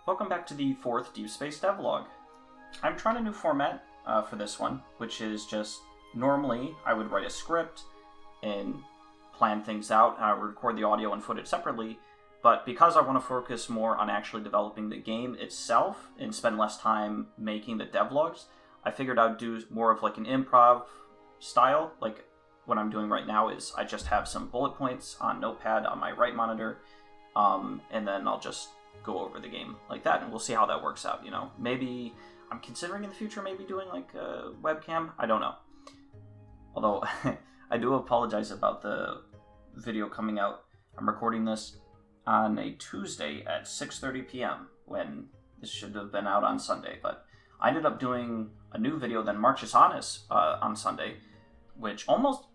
Welcome back to the fourth Deep Space Devlog. I'm trying a new format for this one, which is just, normally I would write a script and plan things out, and I would record the audio and footage separately, but because I want to focus more on actually developing the game itself and spend less time making the devlogs, I figured I'd do more of like an improv style. Like what I'm doing right now is I just have some bullet points on Notepad on my right monitor, and then I'll just go over the game like that, and we'll see how that works out. You know, maybe I'm considering in the future maybe doing like a webcam. I don't know. Although I do apologize about the video coming out. I'm recording this on a Tuesday at 6:30 p.m. when this should have been out on Sunday, but I ended up doing a new video that marches on Sunday, which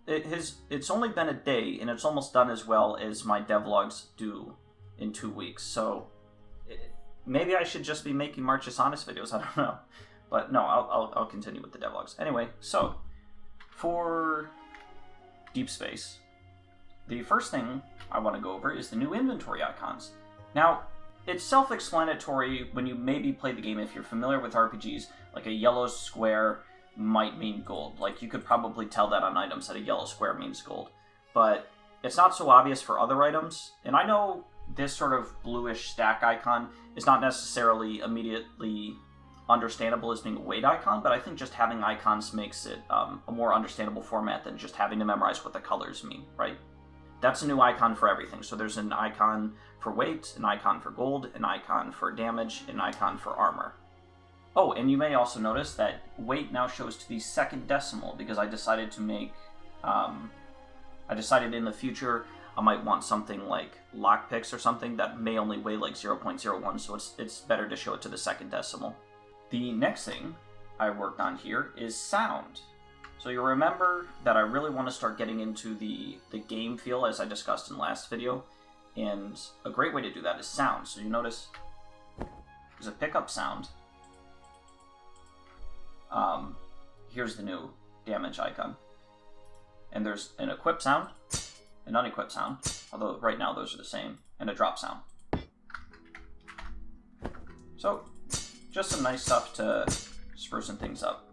it's only been a day and it's almost done as well as my devlogs do in 2 weeks. So maybe I should just be making Marches Honest videos. I don't know, but no, I'll continue with the devlogs anyway. So for Deep Space, the first thing I want to go over is the new inventory icons. Now, it's self-explanatory when you maybe play the game. If you're familiar with RPGs, like a yellow square might mean gold. Like, you could probably tell that on items that a yellow square means gold. But it's not so obvious for other items. And I know this sort of bluish stack icon is not necessarily immediately understandable as being a weight icon, but I think just having icons makes it a more understandable format than just having to memorize what the colors mean, right? That's a new icon for everything. So there's an icon for weight, an icon for gold, an icon for damage, an icon for armor. Oh, and you may also notice that weight now shows to the second decimal because I decided to make, I decided in the future I might want something like lockpicks or something that may only weigh like 0.01, so it's better to show it to the second decimal. The next thing I worked on here is sound. So you'll remember that I really want to start getting into the game feel, as I discussed in the last video, and a great way to do that is sound. So you notice there's a pickup sound. Here's the new damage icon. And there's an equip sound, an unequipped sound, although right now those are the same, and a drop sound. So just some nice stuff to sprucing things up.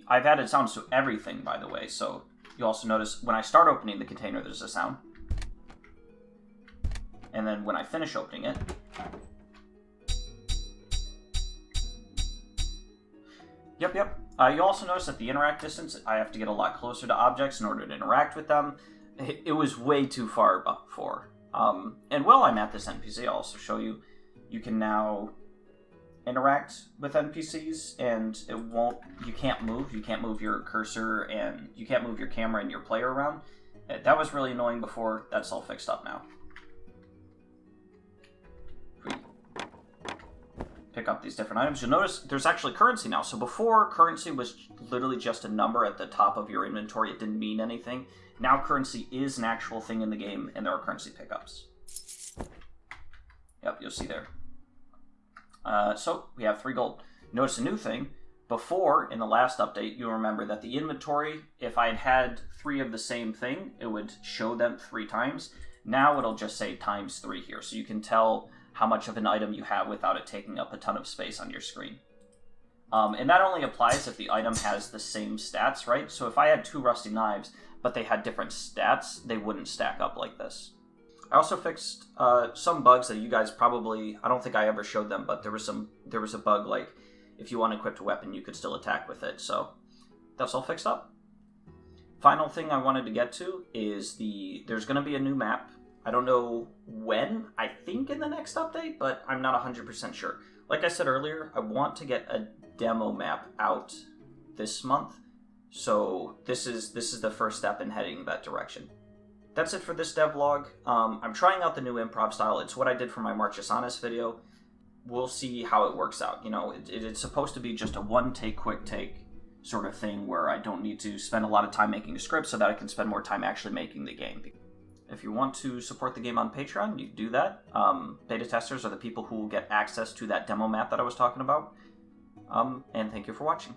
I've added sounds to everything, by the way, so you also notice when I start opening the container, there's a sound. And then when I finish opening it, Yep. You also notice that the interact distance, I have to get a lot closer to objects in order to interact with them. It was way too far before. And while I'm at this NPC, I'll also show you, you can now interact with NPCs, and you can't move your cursor, and you can't move your camera and your player around. That was really annoying before. That's all fixed up now. Pick up these different items, you'll notice there's actually currency now. So before, currency was literally just a number at the top of your inventory. It didn't mean anything. Now currency is an actual thing in the game, and there are currency pickups. Yep, you'll see there. So we have 3 gold. Notice a new thing. Before, in the last update, you'll remember that the inventory, if I had 3 of the same thing, it would show them 3 times. Now it'll just say ×3 here, so you can tell how much of an item you have without it taking up a ton of space on your screen. And that only applies if the item has the same stats, right? So if I had 2 rusty knives, but they had different stats, they wouldn't stack up like this. I also fixed some bugs that you guys probably, I don't think I ever showed them, but there was a bug like if you unequipped a weapon, you could still attack with it. So that's all fixed up. Final thing I wanted to get to is there's going to be a new map. I don't know when, I think in the next update, but I'm not 100% sure. Like I said earlier, I want to get a demo map out this month, so this is the first step in heading that direction. That's it for this devlog. I'm trying out the new improv style. It's what I did for my Marches Honest video. We'll see how it works out. You know, it's supposed to be just a one-take, quick-take sort of thing where I don't need to spend a lot of time making a script so that I can spend more time actually making the game. If you want to support the game on Patreon, you can do that. Beta testers are the people who will get access to that demo map that I was talking about. And thank you for watching.